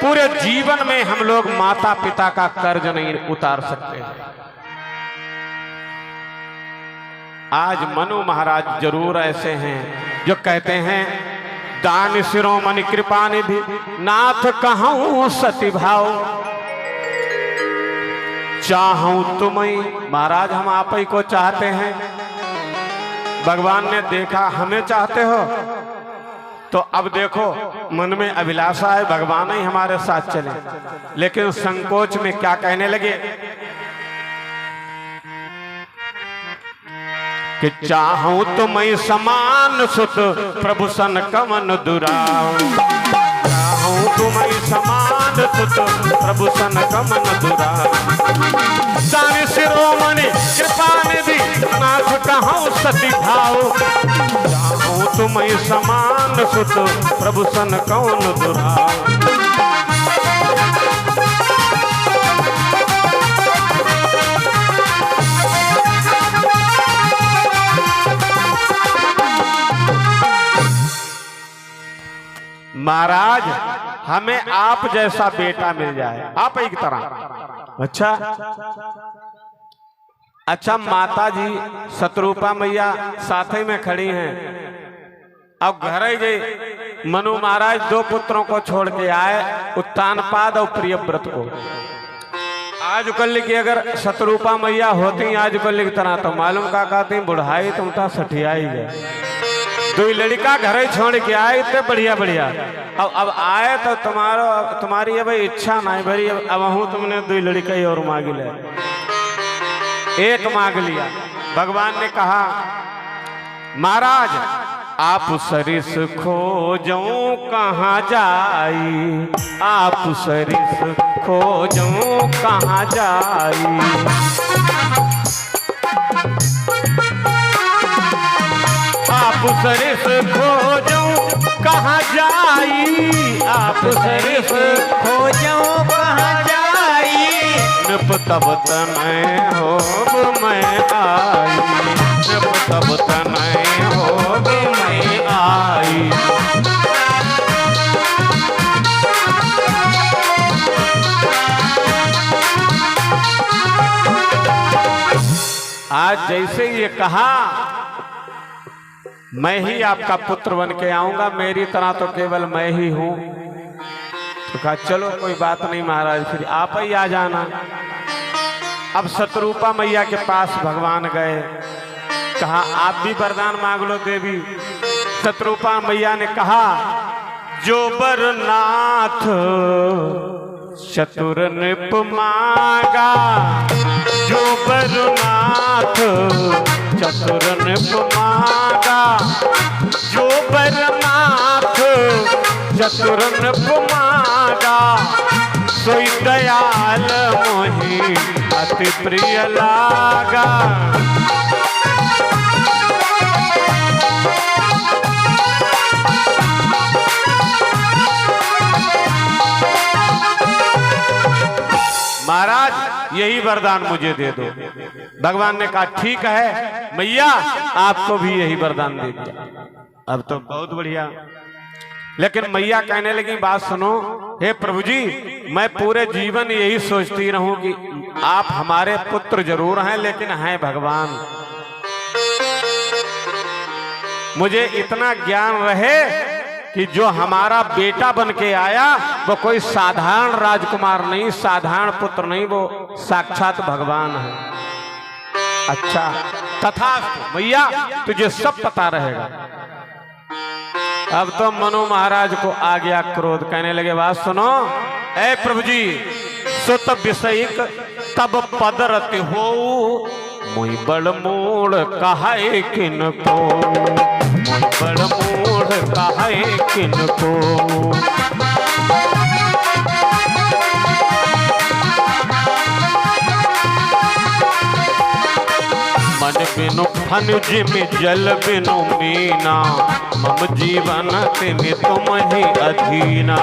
पूरे जीवन में हम लोग माता पिता का कर्ज नहीं उतार सकते। आज मनु महाराज जरूर ऐसे हैं जो कहते हैं, दान शिरोमणि कृपा निधि नाथ कहूं सती भाव, चाहूं तुम्हें। महाराज हम आप ही को चाहते हैं, भगवान ने देखा हमें चाहते हो, तो अब देखो मन में अभिलाषा है भगवान ही हमारे साथ चले, लेकिन संकोच में क्या कहने लगे कि चाहूं तुम्हें समान सुत प्रभु सन कमन दुराव, चाहूं तुम्हें समान सुत प्रभु सन कमन दुराव, दान शिरोमणि कृपा निधि नाथ कहूं सती भाव, चाहूं तुम्हें समान सुत प्रभु सन कौन दुराव। महाराज हमें आप जैसा बेटा मिल जाए, आप एक तरह। अच्छा माता जी शत्रुपा मैया साथ ही में खड़ी हैं। अब घर ही गई, मनु महाराज दो पुत्रों को छोड़ के आए, उत्तानपाद और प्रियव्रत को। आज कल की अगर शत्रुपा मैया होती आज कल की तरह तो मालूम का कहती बुढ़ाई तुम तो सठिया ही गए। दो लड़का घर ही छोड़ के आए, इतने बढ़िया बढ़िया। अब आए तो तुम्हारी अब इच्छा नहीं भरी, अब हूँ तुमने दो लड़का ही और मांग ले, एक मांग लिया। भगवान ने कहा महाराज आप सरिस खोजो कहाँ जाई, आप सरिस खोजो कहाँ जाई, आप सरिस खोजो कहाँ जाई, आप सरिस खोजो कहाँ जाई, नृप तब तनय होब मैं आई, नृप तब तनय होब मैं आई। आज जैसे ये कहा मैं ही आपका पुत्र बन के आऊंगा, मेरी तरह तो केवल मैं ही हूं। तो कहा चलो कोई बात नहीं महाराज, फिर आप ही आ जाना। अब शत्रुपा मैया के पास भगवान गए, कहा आप भी वरदान मांग लो देवी। शत्रुपा मैया ने कहा जो बरनाथ चतुर नृप मांगा, जो बरनाथ चतुर नृप मांगा, जो बरनाथ चतुर नृप मांगा, सोई दयाल मोहि अति प्रिय लागा। महाराज यही वरदान मुझे दे दो। भगवान ने कहा ठीक है मैया आपको भी यही वरदान दे दिया। अब तो बहुत बढ़िया। लेकिन मैया कहने लगी बात सुनो, हे प्रभु जी मैं पूरे जीवन यही सोचती रहूं कि आप हमारे पुत्र जरूर हैं लेकिन हैं भगवान। मुझे इतना ज्ञान रहे कि जो हमारा बेटा बन के आया वो कोई साधारण राजकुमार नहीं, साधारण पुत्र नहीं, वो साक्षात भगवान है। अच्छा तथास्तु मैया तुझे सब पता रहेगा। अब तो मनु महाराज को आ गया क्रोध, कहने लगे बात सुनो, ऐ प्रभु जी सुत विषयिक तब पदरति हो, मुई बड़ मूढ़ कहे किन को, मुई बड़ मूढ़ कहे किन को। मन बिनु फन जिमि जल बिनु मीना, मम जीवन तिमि तुम ही अधीना।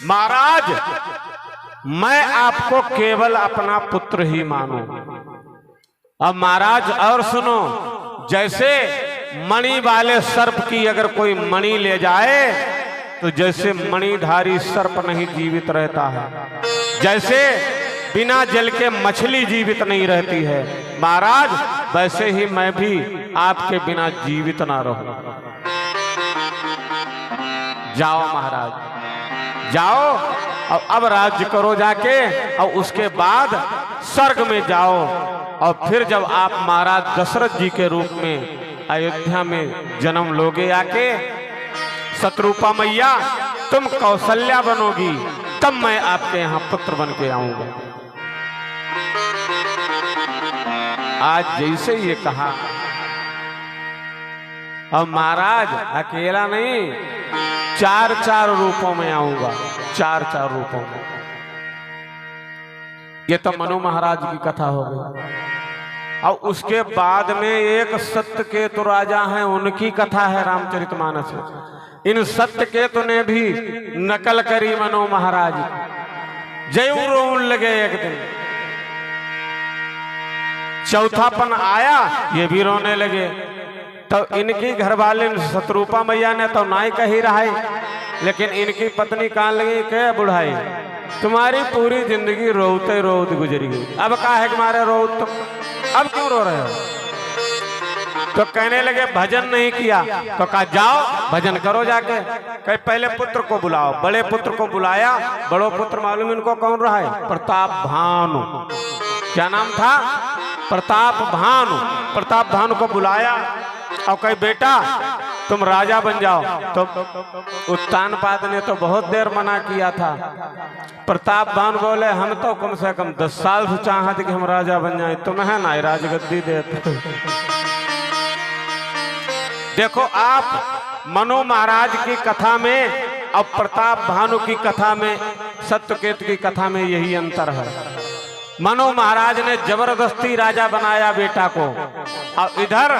महाराज मैं आपको केवल अपना पुत्र ही मानू। अब महाराज और सुनो, जैसे मणि वाले सर्प की अगर कोई मणि ले जाए तो जैसे मणिधारी सर्प नहीं जीवित रहता है, जैसे बिना जल के मछली जीवित नहीं रहती है, महाराज वैसे ही मैं भी आपके बिना जीवित ना रहूं। जाओ महाराज जाओ, और अब राज्य करो जाके, और उसके बाद स्वर्ग में जाओ। और फिर जब आप महाराज दशरथ जी के रूप में अयोध्या में जन्म लोगे आके, शत्रुपा मैया तुम कौशल्या बनोगी, तब मैं आपके यहाँ पुत्र बन के आऊंगा। आज जैसे ये कहा, अब महाराज अकेला नहीं, 4-4 रूपों में आऊंगा, 4-4 रूपों में। ये तो मनु महाराज की कथा हो गई। और उसके बाद में एक सत्यकेतु राजा हैं, उनकी कथा है रामचरितमानस में। इन सत्यकेतु ने भी नकल करी मनु महाराज, जय रोन लगे एक दिन। चौथापन आया, ये भी रोने लगे। तो इनकी घरवाली शत्रुपा मैया ने तो नाई कही रहा है, लेकिन इनकी पत्नी कान लगी, क्या बुढ़ाई तुम्हारी पूरी जिंदगी रोते रोते गुजरी गई, अब का है तुम्हारे रोत, अब क्यों रो रहे हो? तो कहने लगे भजन नहीं किया। तो कहा जाओ भजन करो जाके। कहे पहले पुत्र को बुलाओ। बड़े पुत्र को बुलाया। बड़ो पुत्र मालूम इनको कौन रहा है? प्रताप भानु। क्या नाम था? प्रताप भानु। प्रताप भानु को बुलाया और कहे बेटा तुम राजा बन जाओ। तो उत्तानपाद ने तो बहुत देर मना किया था। प्रताप भानु बोले हम तो कम से कम 10 साल से चाहते कि हम राजा बन जाए, तुम्हें ना राजगद्दी देते। देखो आप मनु महाराज की कथा में और प्रताप भानु की कथा में, सत्यकेतु की कथा में यही अंतर है। मनु महाराज ने जबरदस्ती राजा बनाया बेटा को, और इधर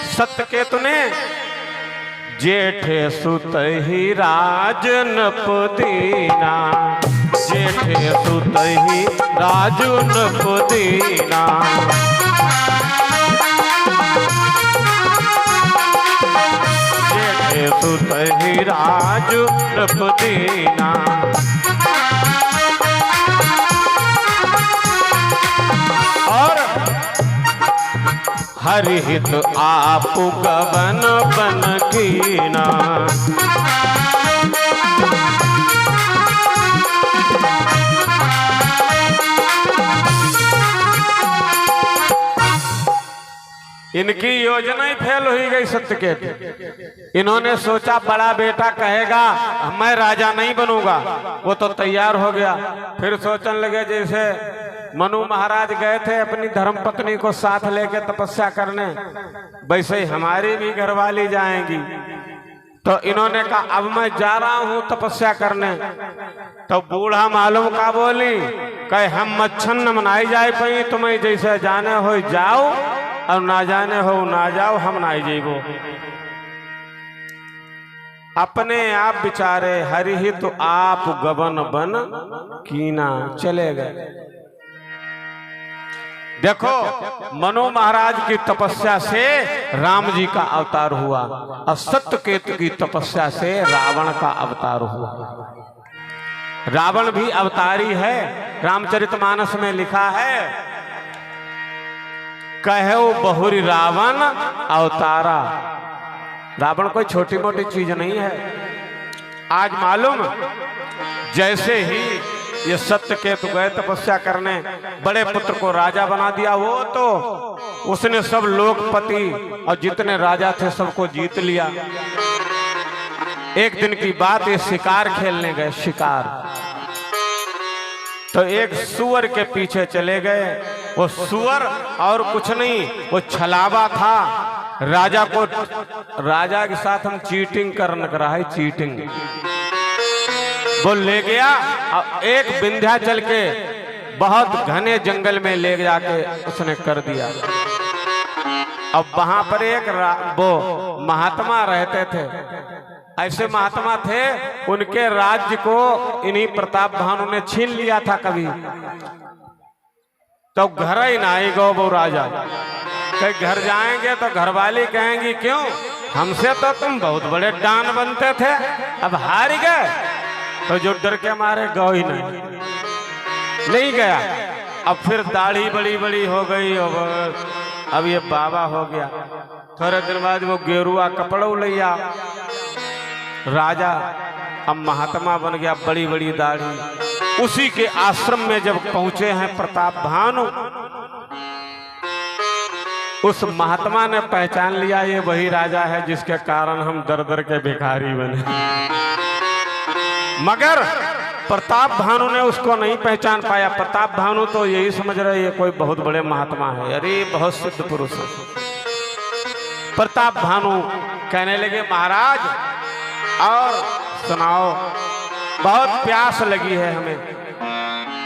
सत्यकेतु ने जेठे सुत ही राजन पुदीना, जेठे सुत ही राजन पुदीना, जेठे सुत ही राजन पुदीना। और हरिहित आप गवन बन कीना, इनकी योजना ही फेल हो गई सत्यकेतु। इन्होंने सोचा बड़ा बेटा कहेगा मैं राजा नहीं बनूंगा, वो तो तैयार हो गया। फिर सोचने लगे जैसे मनु महाराज गए थे अपनी धर्मपत्नी को साथ लेके तपस्या करने, वैसे ही हमारी भी घरवाली जाएंगी। तो इन्होंने कहा अब मैं जा रहा हूं तपस्या करने। तो बूढ़ा मालूम का बोली, कहे हम मच्छन न मनाई जाए पई, तुम्हें जैसे जाने हो जाओ और ना जाने हो ना जाओ, हम ना जेबो। अपने आप बिचारे हरिहित आप गवन बन कीना चले गए। देखो मनु महाराज की तपस्या से राम जी का अवतार हुआ, और सत्यकेतु की तपस्या से रावण का अवतार हुआ। रावण भी अवतारी है। रामचरितमानस में लिखा है कहो बहुरी रावण अवतारा। रावण कोई छोटी मोटी चीज नहीं है। आज मालूम जैसे ही ये सत्यकेतु गए तपस्या करने, बड़े पुत्र को राजा बना दिया। वो तो उसने सब लोकपति और जितने राजा थे सबको जीत लिया। एक दिन की बात, ये शिकार खेलने गए। शिकार तो एक सुअर के पीछे चले गए। वो सुअर और कुछ नहीं, वो छलावा था। राजा के साथ हम चीटिंग करने रहा है, चीटिंग। वो ले गया और एक विंध्याचल के बहुत घने जंगल में ले जाके उसने कर दिया। अब वहां पर एक वो महात्मा रहते थे। ऐसे महात्मा थे, उनके राज्य को इन्हीं प्रताप भानु ने छीन लिया था कभी। तो घर ही ना आई गौ वो राजा, कहीं घर जाएंगे तो घरवाली कहेंगी क्यों, हमसे तो तुम बहुत बड़े डान बनते थे, अब हार गए। तो जो डर के मारे गौ ही नहीं गया। अब फिर दाढ़ी बड़ी बड़ी हो गई, अब ये बाबा हो गया। थोड़े दिन बाद वो गेरुआ कपड़ों लिया, राजा अब महात्मा बन गया, बड़ी बड़ी दाढ़ी। उसी के आश्रम में जब पहुंचे हैं प्रताप भानु, उस महात्मा ने पहचान लिया ये वही राजा है जिसके कारण हम दर दर के भिखारी बने। मगर प्रताप भानु ने उसको नहीं पहचान पाया। प्रताप भानु तो यही समझ रहे ये कोई बहुत बड़े महात्मा है, अरे बहुत सिद्ध पुरुष है। प्रताप भानु कहने लगे महाराज और सुनाओ, बहुत प्यास लगी है हमें।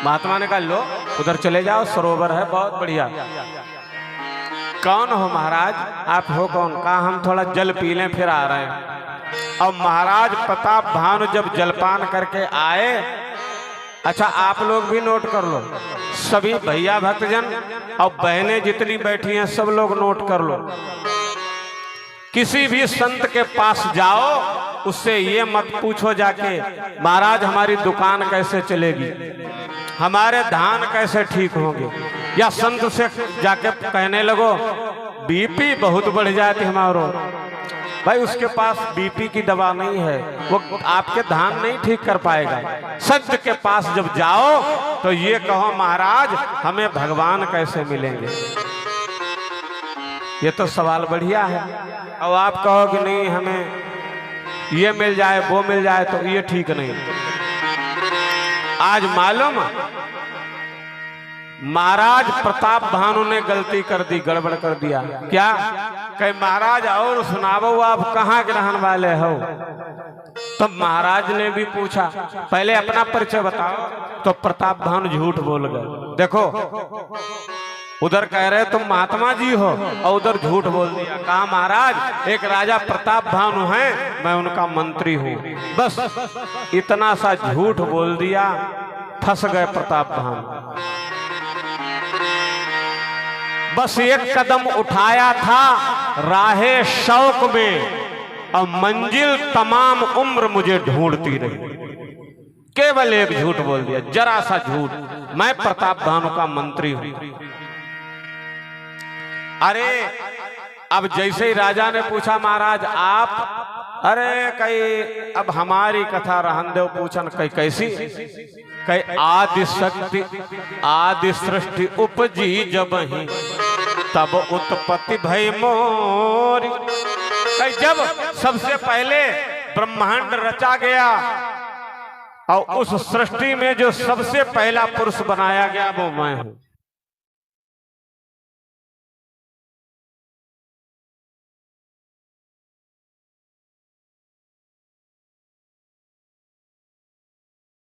महात्मा ने कहा लो उधर चले जाओ, सरोवर है बहुत बढ़िया। कौन हो महाराज, आप हो कौन? कहा हम थोड़ा जल पी लें फिर आ रहे हैं। और महाराज प्रताप भानु जब जलपान करके आए, अच्छा आप लोग भी नोट कर लो, सभी भैया भक्तजन और बहनें जितनी बैठी हैं सब लोग नोट कर लो। किसी भी संत के पास जाओ, उससे ये मत पूछो जाके महाराज हमारी दुकान कैसे चलेगी, हमारे धान कैसे ठीक होंगे, या संत से जाके कहने लगो बीपी बहुत बढ़ जाती हमारो। भाई उसके पास बीपी की दवा नहीं है, वो आपके धान नहीं ठीक कर पाएगा। संत के पास जब जाओ तो ये कहो महाराज हमें भगवान कैसे मिलेंगे। ये तो सवाल बढ़िया है। और आप कहो कि नहीं हमें ये मिल जाए वो मिल जाए, तो ये ठीक नहीं। आज मालूम महाराज प्रताप भानु ने गलती कर दी, गड़बड़ कर दिया। क्या कहे महाराज और सुनावो आप कहाँ के रहने वाले हो? तो महाराज ने भी पूछा पहले अपना परिचय बताओ। तो प्रताप भानु झूठ बोल गए। देखो उधर कह रहे तुम महात्मा जी हो और उधर झूठ बोल दिया। कहा महाराज एक राजा प्रताप भानु हैं, मैं उनका मंत्री हूँ। बस इतना सा झूठ बोल दिया, फंस गए प्रताप भानु। बस एक कदम उठाया था राहे शौक में और मंजिल तमाम उम्र मुझे ढूंढती रही। केवल एक झूठ बोल दिया, जरा सा झूठ, मैं प्रताप भानु का मंत्री हूं। अरे अब जैसे ही राजा ने पूछा महाराज आप, अरे कई अब हमारी कथा रहन दो, पूछन कई कैसी? कई आदि शक्ति आदि सृष्टि उपजी जब ही तब उत्पत्ति भई मोरी। कई जब सबसे पहले ब्रह्मांड रचा गया और उस सृष्टि में जो सबसे पहला पुरुष बनाया गया वो मैं हूं।